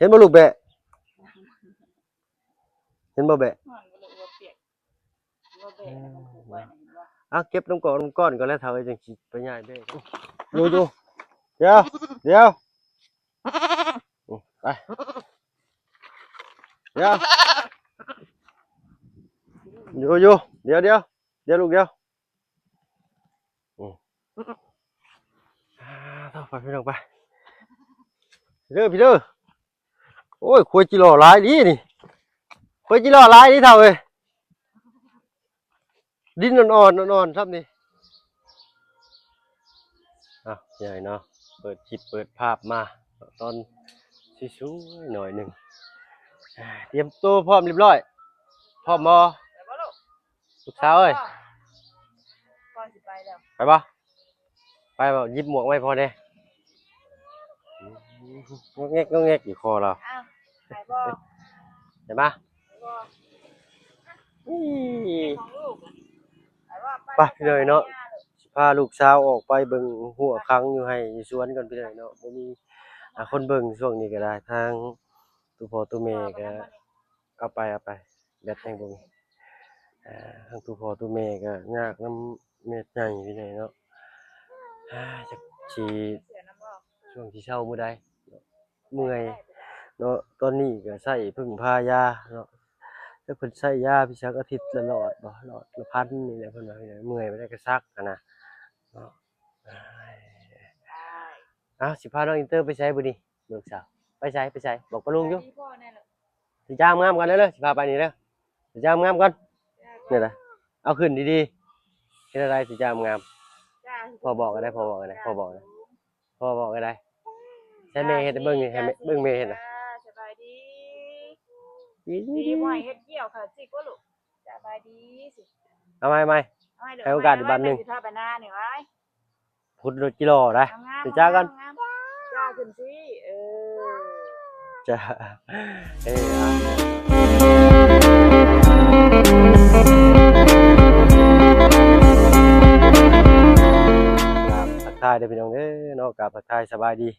เห็นบ่ลูกแบะเห็นบ่แบะเก็บน้ำก้อนก่อนแล้วเท่าไอ้จังสิไปย้ายเด้อยู่เดี๋ยวไปเดี๋ยวเดี๋ยวลูกเดี๋ยวต้องไปพี่น้องไปพี่เด้อโอ้ยคุยจิโร่หลายดีนี่คุยจิโร่หลายดีเท่าเอ้ยดินอ่อนครับนี่ใหญ่เนาะเปิดคลิปเปิดภาพมาตอนสวยๆหน่อยหนึ่งเตรียมตัวพร้อมเรียบร้อยพร้อมบ่ลูกสาวเอ้ยไปบ่หยิบหมวกไว้พอเด้งกแงกอยู่คอเราเห็นปะไปพี่เลยเนาะพาลูกสาวออกไปเบิ่งหัวครั้งอยู่ให้สวนก่อนพี่เลยเนาะบ่มีคนเบิ่งช่วงนี้ก็ได้ทางตัวพ่อตัวแม่ก็เอาไปแบตแห่งบ่มีทางตัวพ่อตัวแม่ก็ยากนำเม็ดใหญ่พี่เลยเนาะจักสิช่วงที่เช้ามื้อใดเมื่อยเนาะตอนนี้ก็ใช้พึ่งพายาเนาะถ้าเพิ่นใช้ยาพี่ชักอาทิตย์ละหลอดบ่หลอดละพันนี่แหละเพิ่นว่าเมื่อยบ่ได้ก็ซักนะเนาะสิพาน้องอินเตอร์ไปใช้บ่นี่ลูกสาวไปใช้บอกปะลุงอยู่สิจ้างงามกันเด้อสิพาไปนี่เด้อสิจ้างงามก่อนนี่ล่ะเอาขึ้นดีๆเฮ็ดอะไรสิจ้างงามพ่อบอกก็ได้ใช้แม่เฮ็ดให้เบิ่งนี่ให้เบิ่งแม่เฮ็ดน่ะสบายดีบ่ให้เฮ็ดเกี่ยวค่ะสิก็ลูกสบายดีสิเอาใหม่ให้โอกาสอีกบัดนึงสิพาไปนานี่ไว้พุดรถกิโลได้สิจ้ากันจ้าขึ้นสิจ้าทักทายเด้อพี่น้องเนาะกับทักทายสบายดี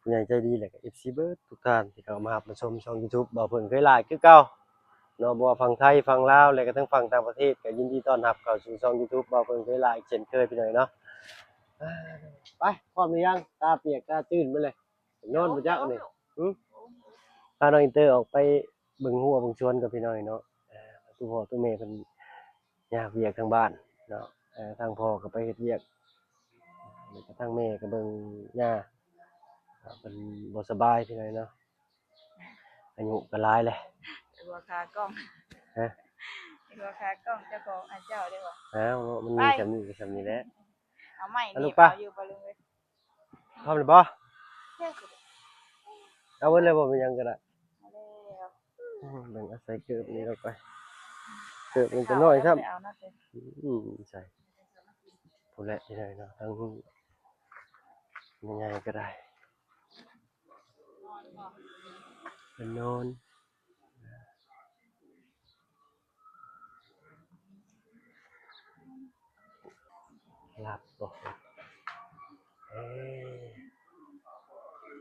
ผู้ใหญ่ใจดีแหละกับ FC เบิร์ดทุกท่านที่เข้ามารับมาชมช่อง YouTube บ่เพิ่นเคยหลายคือเก่าเนาะบ่ว่าฝั่งไทยฝั่งลาวและก็ทั้งฝั่งต่างประเทศก็ยินดีต้อนรับเข้าสู่ช่อง YouTube บ่เพิ่นเคยหลายเช่นเคยพี่น้องเนาะไปพร้อมหรือยังตาเปียกตาตื้นมาเลยนอนบ่จักนี่พาน้องอินเตอร์ออกไปเบิ่งหัวเบิ่งสวนกับพี่น้องเนาะตัวพ่อตัวแม่เพิ่นยากเวียกทางบ้านเนาะทางพ่อก็ไปเฮ็ดเวียกแล้วก็ทางแม่ก็เบิ่งย่าเพิ่นบ่สบายพี่น้องเนาะอายุก็หลายแล้วตัวคากล้องตัวคากล้องเจ้าของเจ้าได้บ่มันมีสำนี้แหละเอาใหม่นี่เอาอยู่บ่ลุงเอ้ยพร้อมแล้วบ่เอาไว้เลยบ่เป็นหยังก็ได้เบิ่งอาศัยเกิบนี่ลงไปเกิบมันจะน้อยครับใช่ผู้แลที่ไหนเนาะทั้งยังไงก็ได้เป็นนอนหลับบ่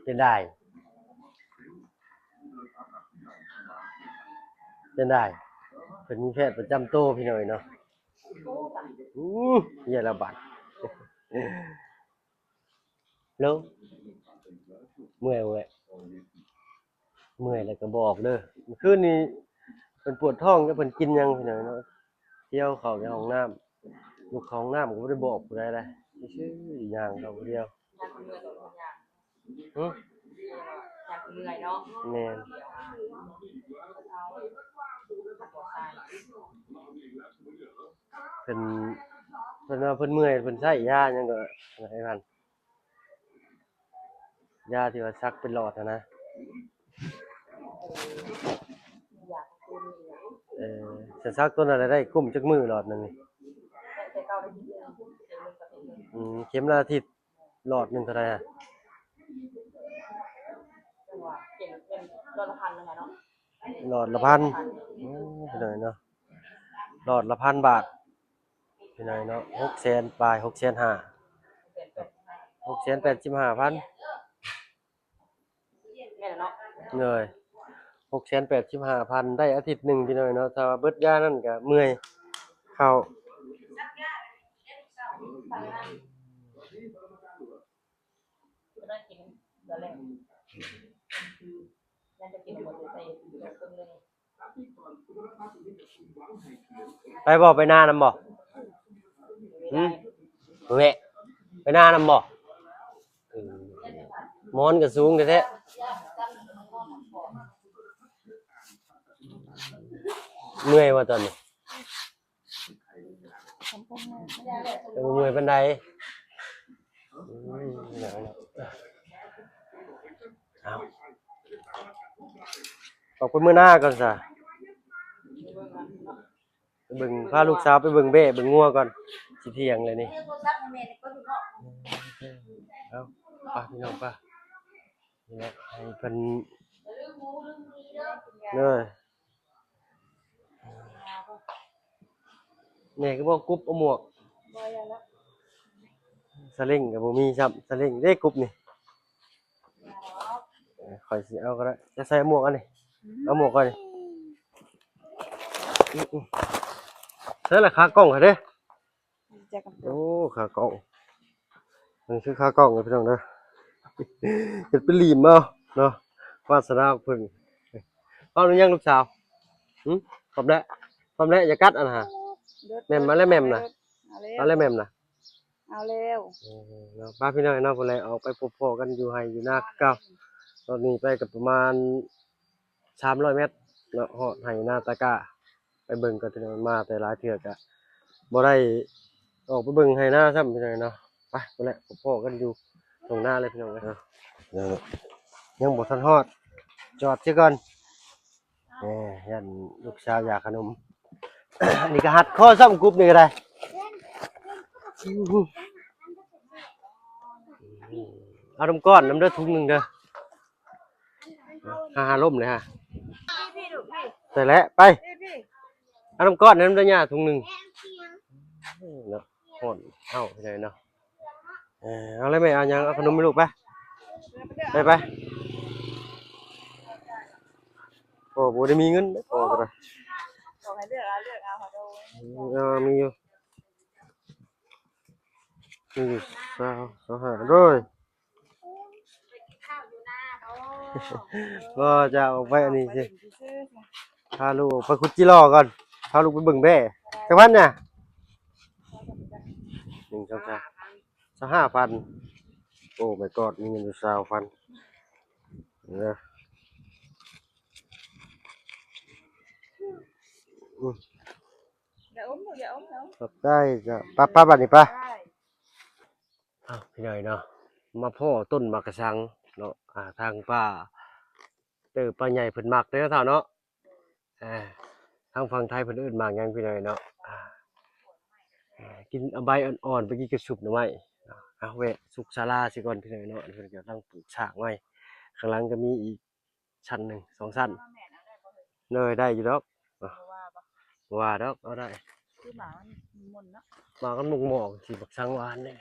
เป็นได้เป็นมีแพทย์ประจำตัวพี่หน่อยเนาะเหี้ยระบาดแล้วเมื่อยแล้วก็บอกเด้อเมื่อคืนนี้เพิ่นปวดท้องก็เพิ่นกินหยังพี่หน่อยเนาะเที่ยวเข้าในห้องน้ำลูกเข้าห้องน้ำก็บ่ได้บอกผู้ใดเลยซื่อย่างเข้าผู้เดียวแม่นเพิ่นว่าเพิ่นเมื่อยเพิ่นใช้ยาหยังก็ให้พันยาที่ว่าซักเป็นหลอดนะจะซักตัวนั้นได้กุ้มจักมือหลอดนึงนี่เข็มละอาทิตย์หลอดนึงเท่าไหร่หลอดละพันพี่น้อยเนาะหลอดละ1,000 บาทพี่น้อยเนาะ600,000ปลาย650,000 685,000แม่นเนาะ เลย685,000ได้อาทิตย์หนึงพี่น้อยเนาะถ้าว่าเบิดยานั่นก็เมื่อยเข้า ก็ได้กินตอนแรกน่าจะกินหมดเลยใส่ครึ่งนึง ไปบ่ไปหน้านำบ่หืมแม่ไปหน้านำบ่มอนก็สูงแท้ๆเมื่อยว่าตอนนี้เมื่อยปานใดเอาออกไปมื้อหน้าก่อนซะไปเบิ่งพาลูกสาวไปเบิ่งเบ้เบิ่งงัวก่อนสิเที่ยงเลยนี่เอาไปพี่น้องป่ะนี่แหละให้เพิ่นเลยแม่ก็บ่กุบเอาหมวกสลิงก็บ่มีซ้ำสลิงเด้กุบนี่ข่อยสิเอาก็ได้จะใส่หมวกอันนี้เอาหมวกก่อนนี่ใส่ละขากล้องให้เด้โอ้ขากล้องมันคือขากล้องเลยพี่น้องเด้อเฮ็ดเป็นหลีมเอาเนาะวาสนาเพิ่นพร้อมหรือยังลูกสาวหึพร้อมแล้วอย่ากัดอันน่ะฮะแม่มมาแล้วแม่มน่ะเอาแล้วแม่มน่ะ เอาเร็ว เนาะป้าพี่น้อยเนาะพุ่นแหละออกไปพบพ่อกันอยู่ไห้อยู่นาคือเก่าตอนนี้ไปก็ประมาณ300เมตรเนาะฮอดไห้นาตะกร้าไปเบิ่งกันพี่น้อยมาแต่หลายเทื่อก็บ่ได้ออกไปเบิ่งไห้นาซ้ำพี่น้อยเนาะไปพุ่นแหละพบพ่อกันอยู่ตรงหน้าเลยพี่น้องเนาะยังบ่ทันฮอดจอดเสียก่อนยันลูกสาวอยากขนม อันนี้ก็หัดข้อซ้ำกรุ๊ปนี่ก็ได้เอาน้ำก้อนน้ำเด้อถุงหนึ่งเด้อหาล่มเลยฮะใส่แล้วไปเอาน้ำก้อนน้ำเด้อเนี่ยถุงหนึ่งเนาะโหดเอาไปเลยเนาะเอาเลยไหมเอายังเอาขนมไปลูกไปไปโอ้โหได้มีเงินโอ้ก็ได้ บอกให้เลือกเอาขอดู มีอยู่สาวหาด้วยก็จะเอาไปอันนี้สิพาลูกไปขุดจิโร่ก่อนพาลูกไปเบิ่งแบ่จังหวัดเนี่ย1 2 3 25,000โอ้ my god มีเงินอยู่20,000เนี่ยอย่าอมอย่าอม ครับได้จ้ะป้าบัดนี้ป้าพี่หน่อยเนาะมาพ่อต้นมะกระสังเนาะทางป้าป้าใหญ่เพิ่นมักเด้อเท่าเนาะทางฝั่งไทยเพิ่นเอิ้นมากหยังพี่หน่อยเนาะกินเอาใบอ่อนๆไปกินกระสุบหน่อไม้เอาแวะสุกศาลาสิก่อนพี่หน่อยเนาะเพิ่นกำลังปลูกฉากไว้ข้างหลังก็มีอีกชั้นหนึ่ง2ชั้นเลยได้อยู่ดอกว่าดอกเอาได้ คือหมามันมุนเนาะ มากันหมอกสิบักสังหวานเด้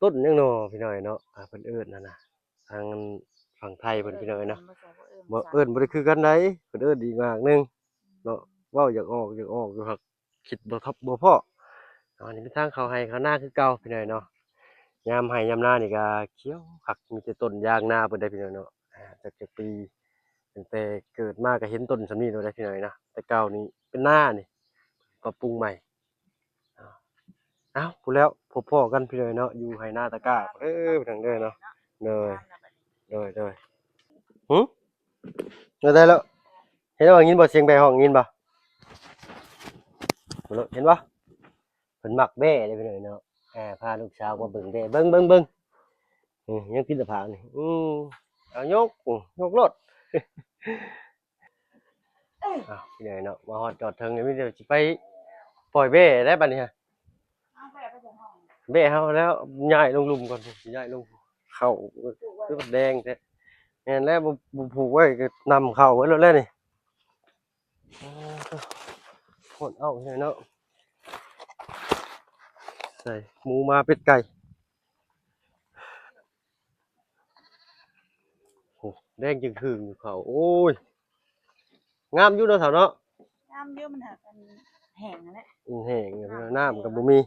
ต้นยังเนาะพี่น้อยเนาะเพิ่นเอิ้นนั่นน่ะทางฝั่งไทยเพิ่นพี่น้อยเนาะบ่เอิ้นบ่ได้คือกันไดเพิ่นเอิ้นอีกอย่างหนึงเนาะเว้าอยากออกอยู่ครับคิดบ่ทับบ่พออันนี้เป็นทางเข้าไร่เข้านาคือเก่าพี่น้อยเนาะยามไร่ยามนานี่ก็เขียวคักมีแต่ต้นยางนาเพิ่นได้พี่น้อยเนาะจักปีตั้งแต่เกิดมาก็เห็นต้นส่ำนี้โดดได้พี่น้อยนะแต่เก่านี่เป็นนานี่ปรับปรุงใหม่ อ้าวพูดแล้วพบพ่อกันพี่เลยเนาะอยู่ไฮนาตะกร้าไปทางเด้อเนาะเลยหึได้แล้วเห็นว่ายินบ่เสียงแบห้องยินบ่เห็นบ่เพิ่นมักแบ้เลยพี่เลยเนาะพาลูกสาวมาเบิ่งแบ้เบิ่งยังกินแต่ผักนี่เอายกรถอ้าวพี่เลยเนาะมาฮอดจอดถึงนี่มีแต่สิไปปล่อยแบ้ได้บัดนี้ฮะแบ้เฮาแล้วย้ายลงหลุมก่อนสิย้ายลงเข้าคือมันแดงแท้แม่นแล้วบ่ผูกไว้ก็นำเข้าไว้แล้วนี่โคตรเอาใช่เนาะใส่หมูมาเป็ดไก่โอ้ แดงจึงครึ่งอยู่เขาโอ้ยงามอยู่เนาะเฒ่าเนาะ น้ำเยอะมันหักกันแห้งนั่นแหละ แห้งน้ำก็บ่มี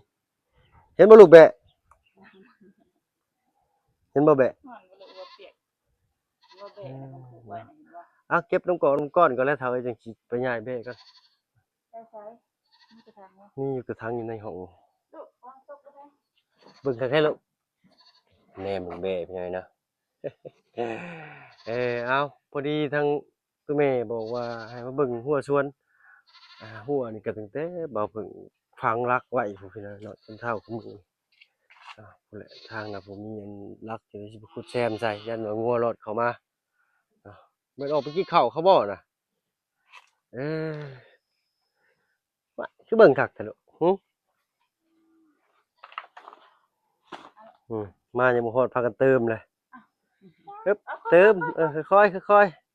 เห็นบ่ลูกแบะเห็นบ่แบะ มันก็เลยว่าเปียกว่าเบะแล้วมันผูกไว้นะเห็นบ่ เก็บน้ำก้อนก่อนแล้วเฒ่าจังสิไปย้ายแบะก่อน ได้ใช้นี่จะทางว่า นี่อยู่กระถางอยู่ในห้อง ลูกวางตกก็ได้ เบิ่งคักให้ลูกแม่มึงแบะเป็นไงนะ เอาพอดีทางตัวแม่บอกว่าให้มาเบิ่งหัวสวนหัวนี่ก็ตั้งแต่บ่าวเพิ่งฝังรักไว้พู้นพี่น้องเนาะจนเท่าของมึงพู้นแหละทางน่ะผมมีอันรักจะได้สิไปขุดแซมใส่ยันว่างัวรถเข้ามาแม่นออกไปกินข้าวเขาบ่น่ะเออว่าคือเบิ่งคักแท้ลูกอืมมายังบ่ฮอดพากันเติมเลยปึ๊บเติมค่อยๆ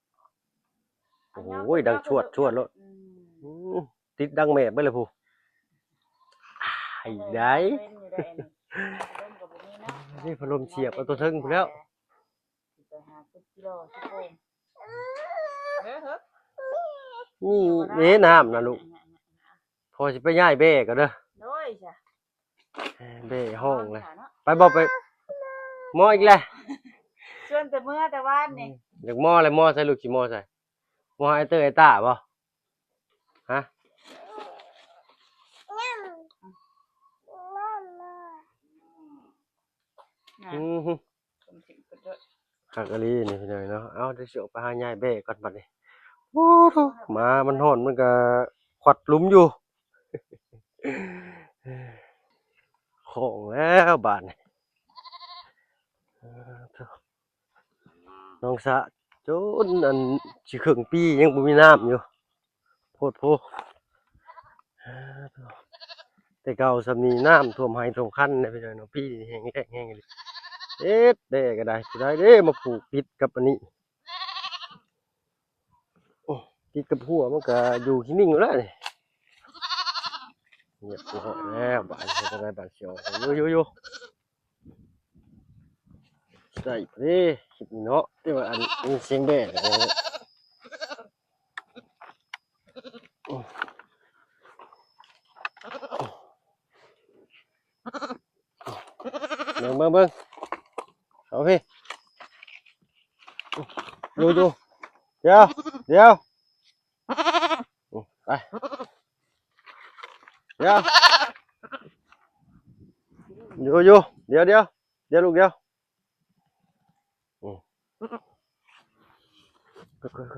โอ้ยดังชวดโลดติดดังแม่เบิดเลยผู้ไอ้ได้นี่พัดลมเสียบเอาตัวเทิงพู้นแล้วไปหากิโลชั่วโมงเฮ้ย นี่น้ำนะลูกพอสิไปย้ายแบ่ก็เด้อ โดยจ้ะ แบ่ห้องเลยไปบ่ไปหม้ออีกแล้ว ส่วนแต่เมื่อแต่ว่านนี่ อยากหม้ออะไรหม้อใส่ลูกสิหม้อใส่หม้อไอ้เตอร์ไอ้ต้าบ่ฮะคักอะลีนี่พี่น้อยเนาะเอาเดี๋ยวสิออกไปหาย้ายแบ่ก่อนบัดนี้โอ้โธ่มามันร้อนมันก็ขวัดหลุมอยู่ ของแล้วบาดนี้น้องสะจนอันสิครึ่งปียังบ่มีน้ำอยู่โพดโพแต่เก่าสำนีน้ำท่วมไร่ท่วมคันเนี่ยพี่น้อยเนาะปีนี้แห้งแล้งแห้งเลยเอ็ดแด้ก็ได้ผู้ใดเด้มาผูกติดกับอันนี้ติดกับหัวมันก็อยู่ที่นิ่งอยู่แล้วนี่เงียบร้อยแล้วบาดนี้จะได้บาดเสียวอยู่ใส่ไปดิคิดนี่เนาะแต่ว่าอันนี้เสียงแบ่เบิ่งเอาพี่อยู่เดี๋ยวไปเดี๋ยวอยู่เดี๋ยวลูกเดี๋ยวค่อยไป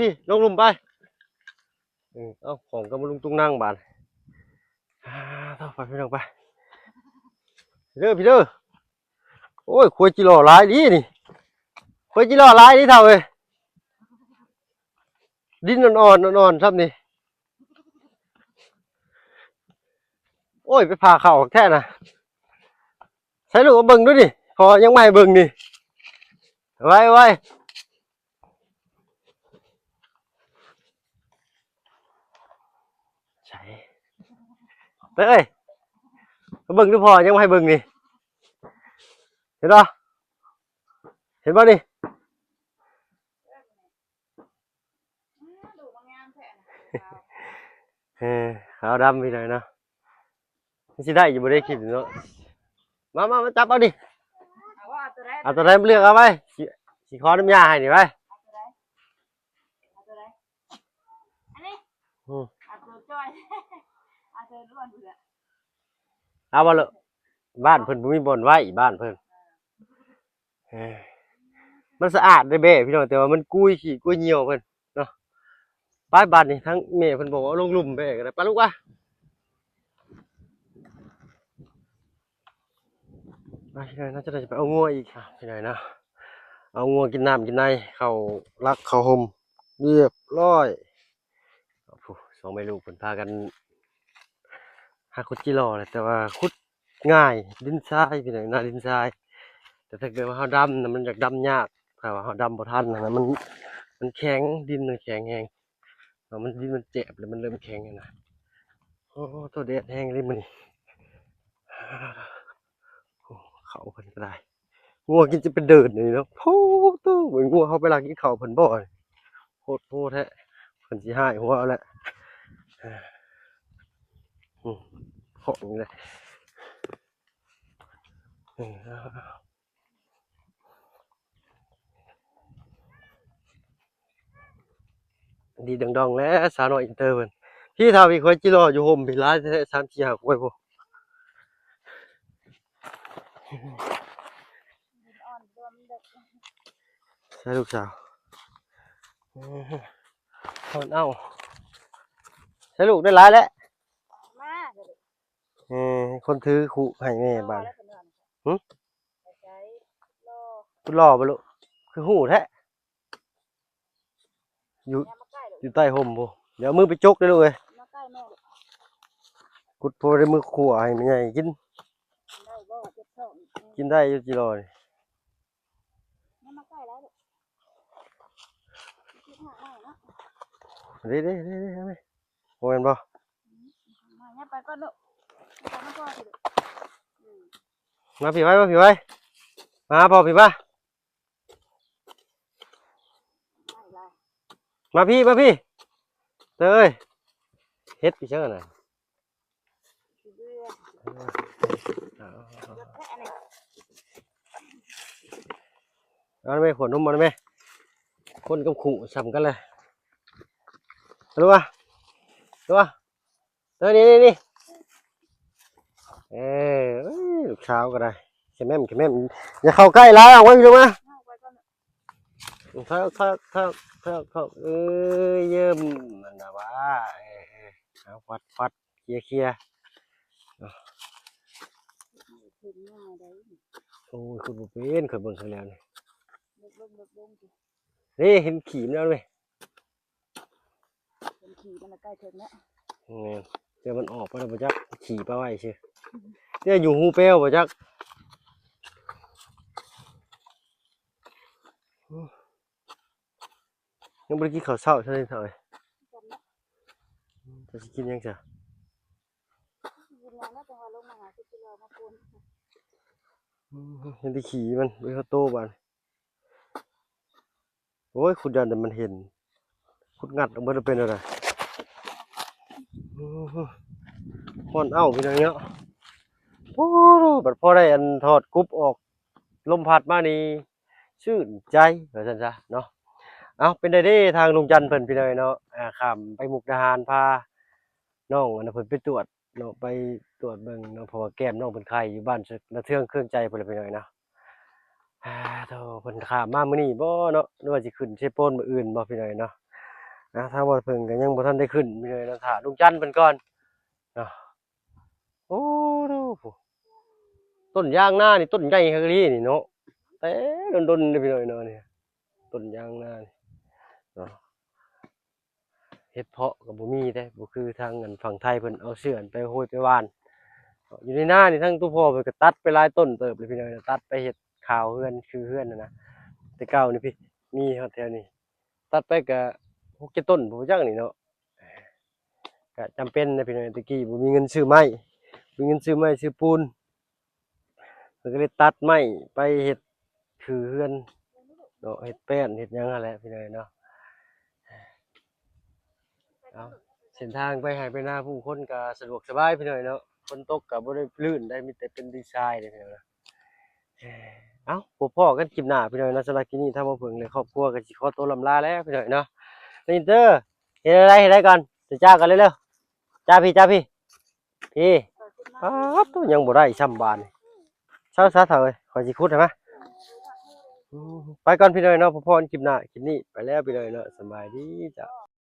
พี่ลงหลุมไปเอาของกับลุงตุ้งนั่งบาดต่อไปพี่น้องไปพี่เด้อโอ้ยควายจิหล่อหลายดีนี่ควายจิหล่อหลายดีเท่าเอ้ยดินอ่อนครับนี่โอ้ยไปพาเข่าแท้น่ะใส่ลูกเอาเบิ่งด้วยดิพอยังไม่ให้เบิ่งนี่ไว้ใช่เอ้ยเบิ่งดูพอยังไม่ให้เบิ่งนี่เห็นป่ะนี่ขาวดำไปหน่อยเนาะไม่ใช่ได้อยู่บนได้คิดเนาะมาจับเอาดิเอาตัวไหนเลือกเอาไปสีคอน้ำยาให้ดิไปอันนี้เอาตัวจ้อยเอาตัวร่วนเบื่อเอาบ่เลยบ้านเพิ่นบ่มีบ่อนไว้บ้านเพิ่นมันสะอาดได้เบ้พี่น้องแต่ว่ามันกุ้ยขี้กุ้ยเหี่ยวเพิ่นเนาะป้ายบ้านนี่ทั้งแม่เพิ่นบอกว่าลงหลุมเบ้ก็ได้ไปลูกว่ะพี่น้อยน่าจะได้ไปเอางัวอีกพี่น้อยนะเอางัวกินน้ำกินในเข้ารักเข้าห่มเรียบร้อยสองแม่ลูกเพิ่นพากันหาขุดจิหล่อเลยแต่ว่าขุดง่ายดินทรายพี่น้อยนาดินทรายแต่ถ้าเกิดว่าเฮาดำน่ะมันอยากดำยาก แต่ว่าเขาดำบ่ทันนะมันแข็งดินมันแข็งแห้งมันดินมันเจ็บแล้วมันเริ่มแข็งนะโอ้ตัวแดดแห้งเลยมันโอ้เขาเพิ่นก็ได้งัวกินจะเป็นเดินนี่เนาะโอ้ตู้เหมือนงัวเขาไปลักกินข้าวเพิ่นบ่โคตรโหดแท้เพิ่นสิหายหัวเอาแหละของนี่เลยดีดองๆแล้วสาวน้อยอินเตอร์เพิ่นพี่ทาพี่คอยจิรออยู่ห่มพี่ร้านแท้3 4 5คอยบ่ ดินอ่อนรวมเด็ก ใช่ลูกสาวคนเอ้าใช่ลูกได้หลายแล้ว มาเด็ก คนถือขู่ให้แม่บ้าน แล้วเป็นเรื่อง หึ ใช้โล คุณล่อบ่ลูกคือหูแท้อยู่ ยามาใกล้เลย อยู่ใต้ห่มบ่เดี๋ยวเอามือไปจกได้ลูกเอ้ย มาใกล้แม่เลย กุดโพได้มือขั่วให้แม่ใหญ่กิน ได้บ่เจ็บท้อง กินได้อยู่จิรอนี่ ยามาใกล้แล้วเด็กคิดหาไม่เนาะ เด้แม่โอ้ยบ่ มาเนี่ยไปก่อนลูกไปมาก่อนสิลูก มาพี่ไว้มาพี่ไว้มาพ่อพี่ป่ะ ไม่ไร มาพี่เต้ยเฮ็ดพี่เชิญน่ะ สิเบื่อ เอา เลือกแค่อันนี้ เอาแม่ขวดนมมาแม่คนกับขู่ซ้ำกันเลยรู้ป่ะเต้ยนี่เอ้ยลูกสาวก็ได้แค่แม่มอย่าเข้าใกล้แล้วเอาไว้พี่ลูกมา เอาไปก่อนลูก เข้าเอ้ยเยิ่มมันนะว่าเอาฟัดเคลียร์ ถึงง่ายได้ โอ้ยคุณบุเป็นเคยเบิ่งครั้งแล้วนี่ เลิกลงสิ นี่เห็นขีมแล้วเลย เป็นขี่มันใกล้ถึงแล้ว นี่เดี๋ยวมันออกไปแล้วบ่จักขี่ไปไว้เชื่อเนี่ยอยู่หูเปลวบ่จักยังบ่ได้กินข้าวเช้าเท่านั้นเท่าไหร่ จำนะ จะสิกินยังจ้ะ ยินแล้วนะจังหวะลงมาหาสิกิโลมาปูน เห็นที่ขี่มันไว้เขาโตบ้านโอ้ยขุดยันแต่มันเห็นขุดงัดออกมาจะเป็นอะไรพอนเอ้าพี่น้องเนาะโอ้บัดพอได้อันถอดกรุ๊ปออกลมพัดมานี่ชื่นใจว่าซั่นซะเนาะเอาเป็นได้เด้ทางลุงจันทร์เพิ่นพี่น้องเนาะข้ามไปมุกดาหารพาน้องอันนั้นเพิ่นไปตรวจเนาะไปตรวจเบิ่งเนาะเพราะว่าแก้มน้องเพิ่นไข้อยู่บ้านระเทืองเครื่องใจเพิ่นล่ะพี่น้องเนาะ โธ่เพิ่นข้ามมามื้อนี้บ่เนาะหรือว่าสิขึ้นเชโปนมื้ออื่นบ่พี่น้อยเนาะทางบ่เพิ่นก็ยังบ่ทันได้ขึ้นพี่น้อยเนาะท่าลุงจันทร์เพิ่นก่อนเนาะโอ้โธ่ต้นยางนานี่ต้นใหญ่คักอีหลีนี่เนาะแต่ดนๆเด้อพี่น้อยเนาะนี่ต้นยางนานี่เนาะเฮ็ดเพาะก็บ่มีเด้บ่คือทางอันฝั่งไทยเพิ่นเอาเสือไปโหยไปหว่านอยู่ในนานี่ทั้งตู้พ่อเพิ่นก็ตัดไปหลายต้นเติบเลยพี่น้อยตัดไปเฮ็ดข้าวเฮือนคือเฮือนนั่นนะ แต่เก่านี่พี่มีครับแถวนี้ตัดไปก็6 7ต้นผมจักนี่เนาะก็จำเป็นนะพี่น้องตะกี้บ่มีเงินซื้อไม้มีเงินซื้อไม้ซื้อปูนเพิ่นก็เลยตัดไม้ไปเฮ็ดคือเฮือนเนาะเฮ็ดแป้นเฮ็ดหยังนั่นแหละพี่น้องเนาะเอาเส้นทางไปให้ไปนาผู้คนก็สะดวกสบายพี่น้องเนาะฝนตกก็บ่ได้ลื่นได้มีแต่เป็นดินทรายเด้อพี่น้องเนาะ เอ้าพบพ่อกันคลิปหน้าพี่น้อยเนาะสำหรับคลิปนี้ถ้าบ่เพิ่งเลยครอบครัวก็สิขอตัวลำลาแล้วพี่น้อยเนาะอินเตอร์เฮ็ดอะไรก่อนจะจ้ากันเร็วๆจ้าพี่พี่ปั๊บตัวยังบ่ได้ซ้ำบานเช้าซะเถอะเอ้ยขอยสิขุดให้มาไปก่อนพี่น้อยเนาะพบพ่อกันคลิปหน้าคลิปนี้ไปแล้วพี่น้อยเนาะสบายดีจ้ะ